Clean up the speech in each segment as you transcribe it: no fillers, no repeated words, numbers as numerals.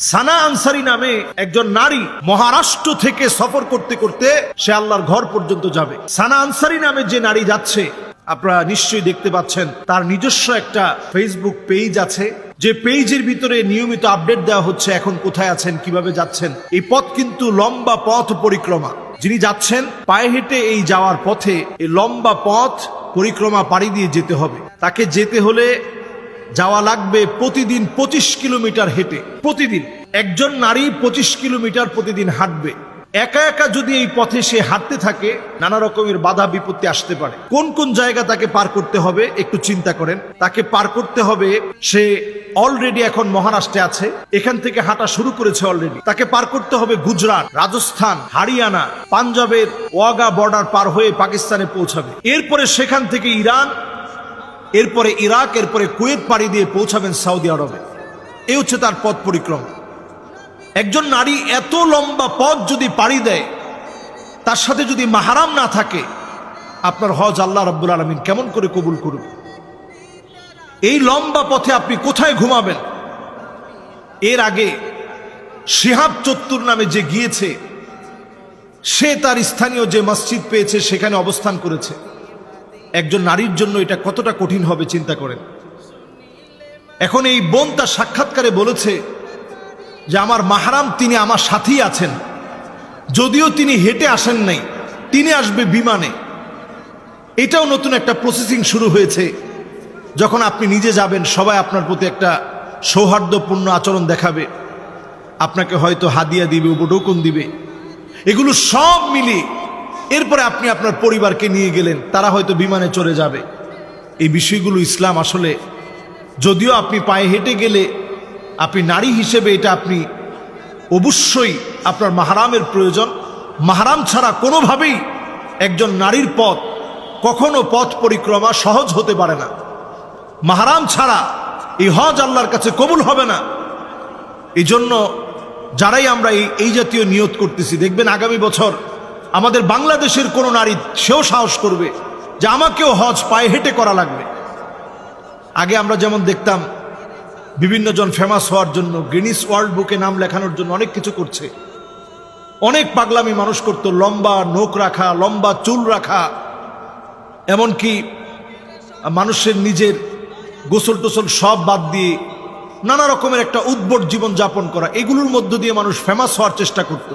সানা আনসারী নামে একজন নারী মহারাষ্ট্র থেকে সফর করতে করতে সে আল্লাহর ঘর পর্যন্ত যাবে। সানা আনসারী নামে যে নারী যাচ্ছে, আপনারা নিশ্চয়ই দেখতে পাচ্ছেন তার নিজস্ব একটা ফেসবুক পেজ আছে, যে পেজের ভিতরে নিয়মিত আপডেট দেওয়া হচ্ছে এখন কোথায় আছেন, কিভাবে যাচ্ছেন। এই পথ কিন্তু লম্বা পথ পরিক্রমা। যিনি যাচ্ছেন পায়ে হেঁটে এই যাওয়ার পথে এই লম্বা পথ পরিক্রমা পাড়ি দিয়ে যেতে হবে। তাকে যেতে হলে যাওয়া লাগবে প্রতিদিন 25 কিলোমিটার হেঁটে। প্রতিদিন একজন নারী 25 কিলোমিটার প্রতিদিন হাঁটবে। একা একা যদি এই পথে সে হাঁটতে থাকে, নানা রকমের বাধা বিপত্তি আসতে পারে। কোন কোন জায়গা তাকে পার করতে হবে একটু চিন্তা করেন। তাকে পার করতে হবে, সে অলরেডি এখন মহারাষ্ট্রে আছে, এখান থেকে হাঁটা শুরু করেছে অলরেডি। তাকে পার করতে হবে গুজরাট, রাজস্থান, হরিয়ানা, পাঞ্জাবের ওয়াগা বর্ডার পার হয়ে পাকিস্তানে পৌঁছাবে। এরপরে সেখান থেকে ইরান, এরপরে ইরাক, এরপরে কুয়েত পাড়ি দিয়ে পৌঁছাবেন সৌদি আরবে। এই হচ্ছে তার পথ পরিক্রমা। একজন নারী এত লম্বা পথ যদি পাড়ি দেয়, তার সাথে যদি মাহরাম না থাকে, আপনার হজ আল্লাহ রাব্বুল আলামিন কেমন করে কবুল করবে? এই লম্বা পথে আপনি কোথায় ঘুমাবেন? এর আগে শিহাব চত্বর নামে যে গিয়েছে, সে তার স্থানীয় যে মসজিদ পেয়েছে সেখানে অবস্থান করেছে। একজন নারীর জন্য এটা কতটা কঠিন হবে চিন্তা করেন। এখন এই বোন তার সাক্ষাৎকারে বলেছে যে আমার মাহরাম তিনি আমার সাথেই আছেন, যদিও তিনি হেঁটে আসেন নাই, তিনি আসবে বিমানে। এটাও নতুন একটা প্রসেসিং শুরু হয়েছে। যখন আপনি নিজে যাবেন, সবাই আপনার প্রতি একটা সৌহার্দ্যপূর্ণ আচরণ দেখাবে, আপনাকে হয়তো হাদিয়া দিবে, উপঢৌকন দিবে, এগুলো সব মিলিয়ে এরপরে আপনি আপনার পরিবারকে নিয়ে গেলেন, তারা হয়তো বিমানে চড়ে যাবে। এই বিষয়গুলো ইসলাম আসলে, যদিও আপনি পায়ে হেঁটে গেলে আপনি নারী হিসেবে এটা আপনি অবশ্যই আপনার মাহরামের প্রয়োজন। মাহরাম ছাড়া কোনোভাবেই একজন নারীর পথ, কখনো পথ পরিক্রমা সহজ হতে পারে না। মাহরাম ছাড়া এই হজ আল্লাহর কাছে কবুল হবে না। এই জন্য যারাই আমরা এই জাতীয় নিয়ত করতেছি, দেখবেন আগামী বছর আমাদের বাংলাদেশের কোনো নারী সেও সাহস করবে যে আমাকেও হজ পায়ে হেঁটে করা লাগবে। আগে আমরা যেমন দেখতাম বিভিন্ন জন ফেমাস হওয়ার জন্য, গিনিস ওয়ার্ল্ড বুকে নাম লেখানোর জন্য অনেক কিছু করছে, অনেক পাগলামি মানুষ করত। লম্বা নখ রাখা, লম্বা চুল রাখা, এমনকি মানুষের নিজের গোসল টোসল সব বাদ দিয়ে নানা রকমের একটা উদ্ভট জীবন যাপন করা, এগুলোর মধ্য দিয়ে মানুষ ফেমাস হওয়ার চেষ্টা করত।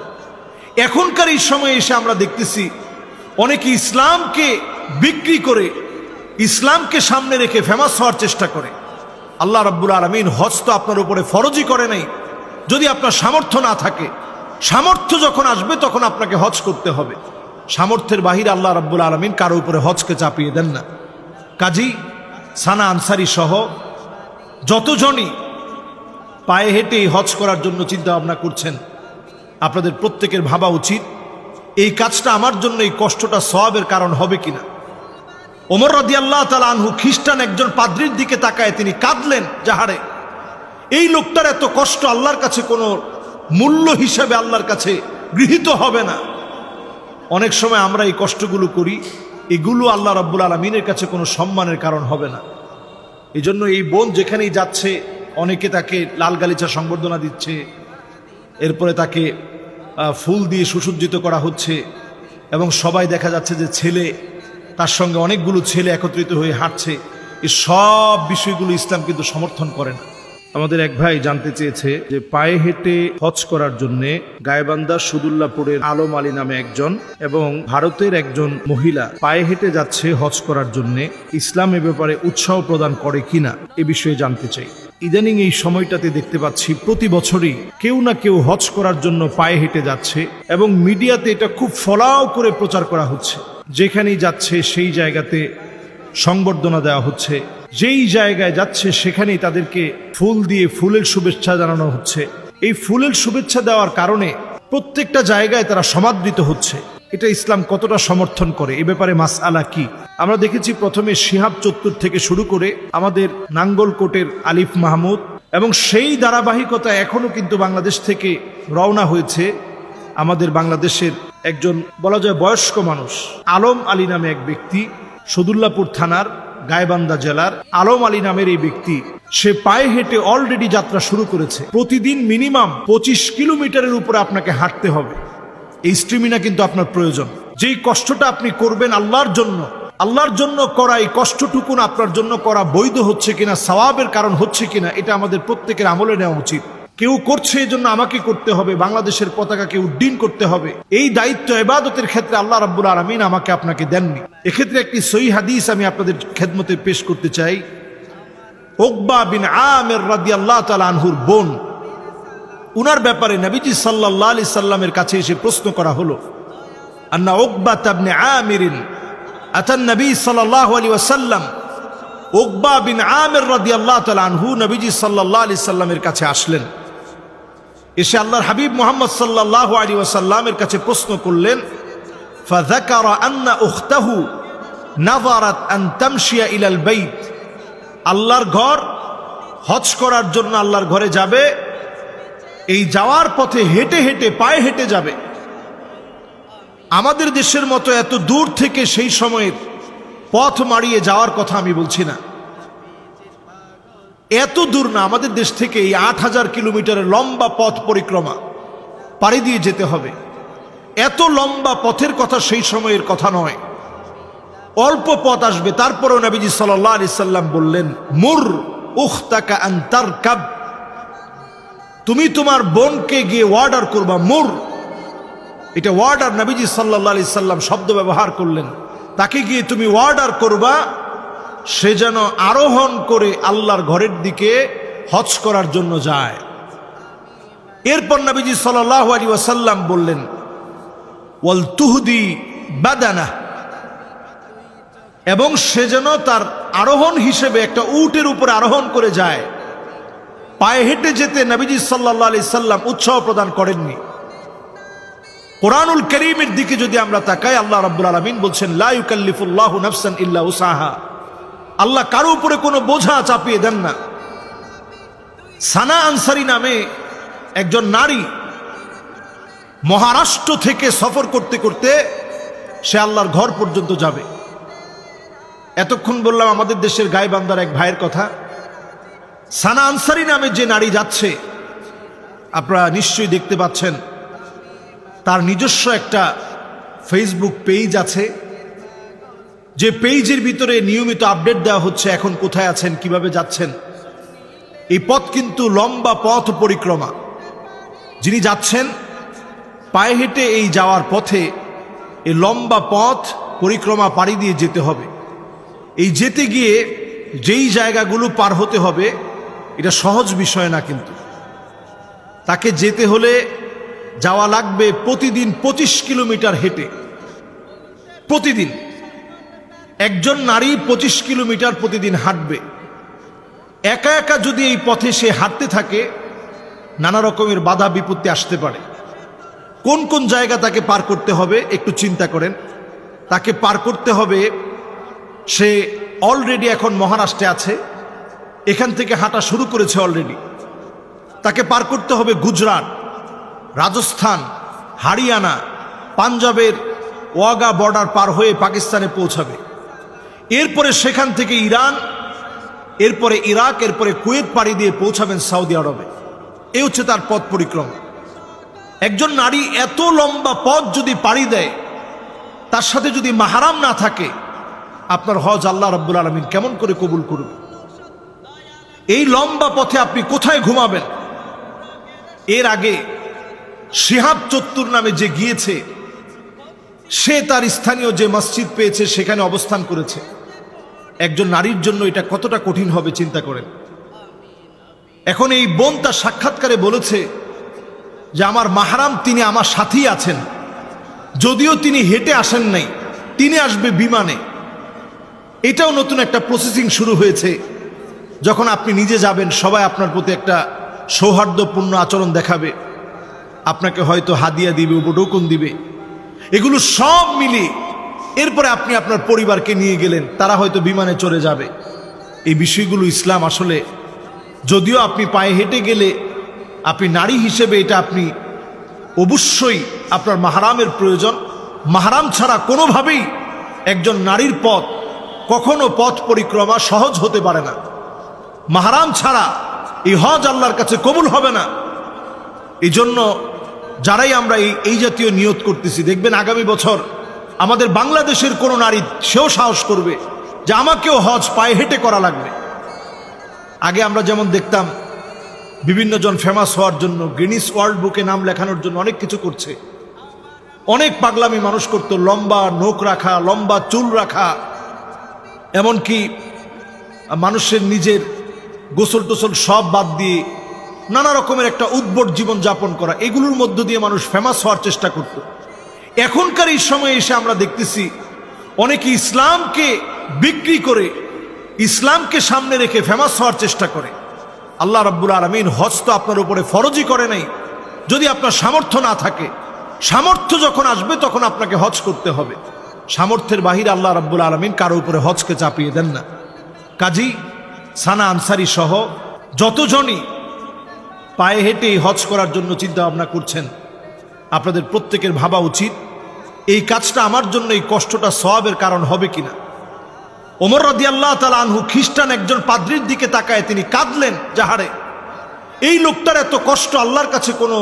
এখনকার এই সময়ে এসে আমরা দেখতেছি অনেকে ইসলামকে বিক্রি করে, ইসলামকে সামনে রেখে ফেমাস হওয়ার চেষ্টা করে। আল্লাহ রাব্বুল আলামিন হজ তো আপনার উপরে ফরজই করে নাই। যদি আপনার সামর্থ্য না থাকে, সামর্থ্য যখন আসবে তখন আপনাকে হজ করতে হবে। সামর্থ্যের বাহিরে আল্লাহ রাব্বুল আলামিন কারো উপরে হজকে চাপিয়ে দেন না। কাজী সানা আনসারী সহ যতজনই পায়ে হেঁটে হজ করার জন্য চিন্তা ভাবনা করছেন, আপনাদের প্রত্যেকের ভাবা উচিত এই কাজটা আমার জন্য এই কষ্টটা সওয়াবের কারণ হবে কিনা। ওমর রাদিয়াল্লাহু তাআলা আনহু খ্রিস্টান একজন পাদ্রীর দিকে তাকায় তিনি কাঁদলেন, যাহারে এই লোকটার এত কষ্ট আল্লাহর কাছে কোনো মূল্য হিসাবে আল্লাহর কাছে গৃহীত হবে না। অনেক সময় আমরা এই কষ্টগুলো করি, এগুলো আল্লাহ রাব্বুল আলামিনের কাছে কোনো সম্মানের কারণ হবে না। এই জন্য এই বোন যেখানেই যাচ্ছে, অনেকে তাকে লাল গালিচা সংবর্ধনা দিচ্ছে, এরপরে তাকে ফুল দিয়ে সুসজ্জিত করা হচ্ছে, এবং সবাই দেখা যাচ্ছে যে ছেলে, তার সঙ্গে অনেকগুলো ছেলে একত্রিত হয়ে হাঁটছে। এই সব বিষয়গুলো ইসলাম কিন্তু সমর্থন করে না। আমাদের এক ভাই জানতে চেয়েছে যে পায়ে হেঁটে হজ করার জন্য গাইবান্ধা সুদুল্লাপুরের আলম আলী নামে একজন এবং ভারতের একজন মহিলা পায়ে হেঁটে যাচ্ছে হজ করার জন্য, ইসলাম এ ব্যাপারে উৎসাহ প্রদান করে কিনা এ বিষয়ে জানতে চাই। ইদানিং এই সময়টাতে দেখতে পাচ্ছি প্রতি বছরই কেউ না কেউ হজ করার জন্য পায়ে হেঁটে যাচ্ছে, এবং মিডিয়াতে এটা খুব ফলাও করে প্রচার করা হচ্ছে। যেখানেই যাচ্ছে সেই জায়গাতে সংবর্ধনা দেওয়া হচ্ছে, যেই জায়গায় যাচ্ছে সেখানেই তাদেরকে ফুল দিয়ে ফুলের শুভেচ্ছা জানানো হচ্ছে। এই ফুলের শুভেচ্ছা দেওয়ার কারণে প্রত্যেকটা জায়গায় তারা সমাদৃত হচ্ছে। এটা ইসলাম কতটা সমর্থন করে, এ ব্যাপারে মাসআলা কি? আমরা দেখেছি প্রথমে শিহাব চত্বর থেকে শুরু করে আমাদের নাঙ্গলকোটের আলিফ মাহমুদ, এবং সেই ধারাবাহিকতা এখনো কিন্তু বাংলাদেশ থেকে রওনা হয়েছে আমাদের বাংলাদেশের একজন বলা যায় বয়স্ক মানুষ, আলম আলী নামে এক ব্যক্তি, সদুল্লাপুর থানার গাইবান্ধা জেলার আলম আলী নামের এই ব্যক্তি, সে পায়ে হেঁটে অলরেডি যাত্রা শুরু করেছে। প্রতিদিন মিনিমাম 25 কিলোমিটারের উপরে আপনাকে হাঁটতে হবে। এই স্ট্যামিনা কিন্তু আপনার প্রয়োজন। যেই কষ্টটা আপনি করবেন আল্লাহর জন্য করা, এই কষ্টটুকুন আপনার জন্য করা বৈধ হচ্ছে কিনা, সওয়াবের কারণ হচ্ছে কিনা, এটা আমাদের প্রত্যেকের আমলে নেওয়া উচিত। কেউ করছে এই জন্য আমাকে করতে হবে, বাংলাদেশের পতাকাকে উড্ডীন করতে হবে, এই দায়িত্ব ইবাদতের ক্ষেত্রে আল্লাহ রাব্বুল আলামিন আমাকে আপনাকে দেননি। এক্ষেত্রে একটি সহিহ হাদিস আমি আপনাদের খেদমতে পেশ করতে চাই। উকবা বিন আমির রাদিয়াল্লাহু তাআলা আনহুর বোন, উনার ব্যাপারে নবীজি সাল্লাল্লাহু আলাইহি সাল্লামের কাছে এসে প্রশ্ন করা হলো, আন্না উকবা ইবনে আমির আতান নবী সাল্লাল্লাহু আলাইহি ওয়াসাল্লাম। উকবা বিন আমির রাদিয়াল্লাহু তাআলা আনহু নবীজি সাল্লাল্লাহু আলাইহি সাল্লামের কাছে আসলেন। এসে আল্লাহর হাবিব মুহাম্মদ সাল্লাল্লাহু আলাইহি ওয়াসাল্লামের কাছে প্রশ্ন করলেন, ফাযাকারা আন্না উখতাহু নাযারাত আন তামশিয়া ইলাল বাইত। আল্লাহর ঘর, হজ করার জন্য আল্লাহর ঘরে যাবে, এই যাওয়ার পথে হেঁটে হেঁটে পায়ে হেঁটে যাবে। আমাদের দেশের মতো এত দূর থেকে সেই সময়ের পথ মারিয়ে যাওয়ার কথা আমি বলছি না, এত দূর না। আমাদের দেশ থেকে এই 8000 কিলোমিটারের লম্বা পথ পরিক্রমা পাড়ি দিয়ে যেতে হবে। এত লম্বা পথের কথা সেই সময়ের কথা নয়, অল্প পথ আসবে। তারপরেও নবীজি সাল্লাল্লাহু আলাইহি সাল্লাম বললেন, মুর উখতাকা আন তারকাব। তুমি তোমার বোনকে গিয়ে অর্ডার করবা। মুর, এটা অর্ডার, নবীজি সাল্লাল্লাহু আলাইহি সাল্লাম শব্দ ব্যবহার করলেন। তাকে গিয়ে তুমি অর্ডার করবা, সে যেন আরোহণ করে আল্লাহর ঘরের দিকে হজ করার জন্য যায়। এরপর নবীজি সাল্লাল্লাহু আলাইহি ওয়াসাল্লাম বললেন, ওয়াল তুহদি বাদানা, এবং সে যেন তার আরোহণ হিসেবে একটা উটের উপরে আরোহণ করে যায়। পায়ে হেঁটে যেতে নবীজি সাল্লাল্লাহু আলাইহি সাল্লাম উৎসাহ প্রদান করেননি। কোরআনুল কারীমের দিকে যদি আমরা তাকাই, আল্লাহ রাব্বুল আলামিন বলছেন, লা ইউকাল্লিফুল্লাহু নাফসান ইল্লা উসাহা। আল্লাহ কারো উপরে কোনো বোঝা চাপিয়ে দেন না। সানা আনসারী নামে একজন নারী মহারাষ্ট্র থেকে সফর করতে করতে সে আল্লাহর ঘর পর্যন্ত যাবে। এতক্ষণ বললাম আমাদের দেশের গাইবান্ধার এক ভাইয়ের কথা। সানা আনসারী নামে যে নারী যাচ্ছে, আপনারা নিশ্চয়ই দেখতে পাচ্ছেন, তার নিজস্ব একটা ফেসবুক পেজ আছে, যে পেজের ভিতরে নিয়মিত আপডেট দেওয়া হচ্ছে এখন কোথায় আছেন, কিভাবে যাচ্ছেন। এই পথ কিন্তু লম্বা পথ পরিক্রমা। যিনি যাচ্ছেন পায়ে হেঁটে এই যাওয়ার পথে এই লম্বা পথ পরিক্রমা পাড়ি দিয়ে যেতে হবে। এই যেতে গিয়ে যেই জায়গাগুলো পার হতে হবে, এটা সহজ বিষয় না। কিন্তু তাকে যেতে হলে যাওয়া লাগবে প্রতিদিন 25 কিলোমিটার হেঁটে। প্রতিদিন একজন নারী 25 কিলোমিটার প্রতিদিন হাঁটবে। একা একা যদি এই পথে সে হাঁটতে থাকে, নানা রকমের বাধা বিপত্তি আসতে পারে। কোন কোন জায়গা তাকে পার করতে হবে একটু চিন্তা করেন। তাকে পার করতে হবে, সে অলরেডি এখন মহারাষ্ট্রে আছে, এখান থেকে হাঁটা শুরু করেছে অলরেডি। তাকে পার করতে হবে গুজরাট, রাজস্থান, হরিয়ানা, পাঞ্জাবের ওয়াগা বর্ডার পার হয়ে পাকিস্তানে পৌঁছাবে। এরপরে সেখান থেকে ইরান, এরপরে ইরাক, এরপরে কুয়েত পাড়ি দিয়ে পৌঁছাবেন সৌদি আরবে। এই হচ্ছে তার পথ পরিক্রমা। একজন নারী এত লম্বা পথ যদি পাড়ি দেয়, তার সাথে যদি মাহরাম না থাকে, আপনার হজ আল্লাহ রাব্বুল আলামিন কেমন করে কবুল করবে? এই লম্বা পথে আপনি কোথায় ঘুমাবেন? এর আগে শিহাব চত্বর নামে যে গিয়েছে, সে তার স্থানীয় যে মসজিদ পেয়েছে সেখানে অবস্থান করেছে। একজন নারীর জন্য এটা কতটা কঠিন হবে চিন্তা করেন। এখন এই বোন তার সাক্ষাৎকারে বলেছে যে আমার মাহরাম তিনি আমার সাথেই আছেন, যদিও তিনি হেঁটে আসেন নাই, তিনি আসবে বিমানে। এটাও নতুন একটা প্রসেসিং শুরু হয়েছে। যখন আপনি নিজে যাবেন, সবাই আপনার প্রতি একটা সৌহার্দ্যপূর্ণ আচরণ দেখাবে, আপনাকে হয়তো হাদিয়া দিবে, উপঢৌকন দিবে। এগুলো সব মিলিয়ে এরপরে আপনি আপনার পরিবারকে নিয়ে গেলেন, তারা হয়তো বিমানে চড়ে যাবে। এই বিষয়গুলো ইসলাম আসলে, যদিও আপনি পায়ে হেঁটে গেলে আপনি নারী হিসেবে এটা আপনি অবশ্যই আপনার মাহরামের প্রয়োজন। মাহরাম ছাড়া কোনোভাবেই একজন নারীর পথ কখনো পথ পরিক্রমা সহজ হতে পারে না। মাহরাম ছাড়া এই হজ আল্লাহর কাছে কবুল হবে না। এই জন্য যারাই আমরা এই জাতীয় নিয়ত করতেছি, দেখবেন আগামী বছর আমাদের বাংলাদেশের কোনো নারী সেও সাহস করবে যে আমাকেও হজ পায়ে হেঁটে করা লাগবে। আগে আমরা যেমন দেখতাম বিভিন্ন জন ফেমাস হওয়ার জন্য, গিনিস ওয়ার্ল্ড বুকে নাম লেখানোর জন্য অনেক কিছু করছে, অনেক পাগলামি মানুষ করত, লম্বা নখ রাখা, লম্বা চুল রাখা, এমনকি মানুষের নিজের গোসল টোসল সব বাদ দিয়ে নানা রকমের একটা উদ্ভট জীবন যাপন করা, এগুলোর মধ্য দিয়ে মানুষ ফেমাস হওয়ার চেষ্টা করত। এখনকার এই সময়ে এসে আমরা দেখতেছি অনেকে ইসলামকে বিক্রি করে, ইসলামকে সামনে রেখে ফেমাস হওয়ার চেষ্টা করে। আল্লাহ রাব্বুল আলামিন হজ তো আপনার উপরে ফরজই করে নাই। যদি আপনার সামর্থ্য না থাকে, সামর্থ্য যখন আসবে তখন আপনাকে হজ করতে হবে। সামর্থ্যের বাহিরে আল্লাহ রাব্বুল আলামিন কারো উপরে হজকে চাপিয়ে দেন না। কাজী সানা আনসারী সহ যতজনই পায়ে হেঁটে হজ করার জন্য চিন্তা ভাবনা করছেন, আপনাদের প্রত্যেকের ভাবা উচিত এই কাজটা আমার জন্য এই কষ্টটা সওয়াবের কারণ হবে কিনা। ওমর রাদিয়াল্লাহু তাআলা আনহু খ্রিস্টান একজন পাদ্রীর দিকে তাকায় তিনি কাঁদলেন জাহারে। এই লোকটার এত কষ্ট আল্লাহর কাছে কোনো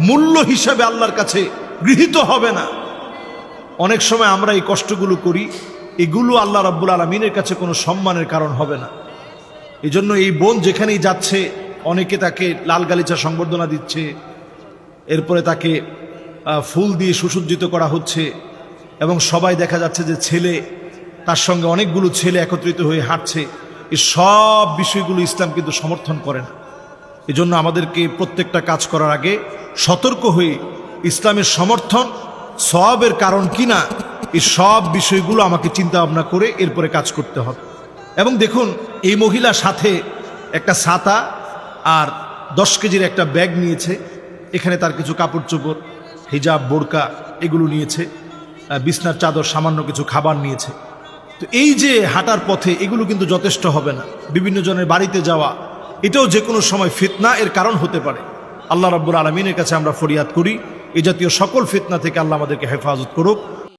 মূল্য হিসাবে আল্লাহর কাছে গৃহীত হবে না। অনেক সময় আমরা এই কষ্টগুলো করি, এগুলো আল্লাহ রাব্বুল আলামিনের কাছে কোনো সম্মানের কারণ হবে না। এই জন্য এই বোন যেখানেই যাচ্ছে অনেকে তাকে লাল গালিচা সংবর্ধনা দিচ্ছে, এরপরে তাকে ফুল দিয়ে সুসজ্জিত করা হচ্ছে, এবং সবাই দেখা যাচ্ছে যে ছেলে, তার সঙ্গে অনেকগুলো ছেলে একত্রিত হয়ে হাঁটছে। এই সব বিষয়গুলো ইসলাম কিন্তু সমর্থন করে না। এই জন্য আমাদেরকে প্রত্যেকটা কাজ করার আগে সতর্ক হয়ে ইসলামের সমর্থন সওয়াবের কারণ কিনা এই সব বিষয়গুলো আমাকে চিন্তা ভাবনা করে এরপরে কাজ করতে হবে। এবং দেখুন, এই মহিলা সাথে একটা ছাতা আর 10 কেজির একটা ব্যাগ নিয়েছে। এখানে তার কিছু কাপড় চোপড়, হিজাব, বোরকা এগুলো নিয়েছে, বিছনার চাদর, সামান্য কিছু খাবার নিয়েছে। তো এই যে হাঁটার পথে এগুলো কিন্তু যথেষ্ট হবে না। বিভিন্ন জনের বাড়িতে যাওয়া, এটাও যে কোনো সময় ফিতনা এর কারণ হতে পারে। আল্লাহ রাব্বুল আলামিনের কাছে আমরা ফরিয়াদ করি এই জাতীয় সকল ফিতনা থেকে আল্লাহ আমাদেরকে হেফাজত করুক।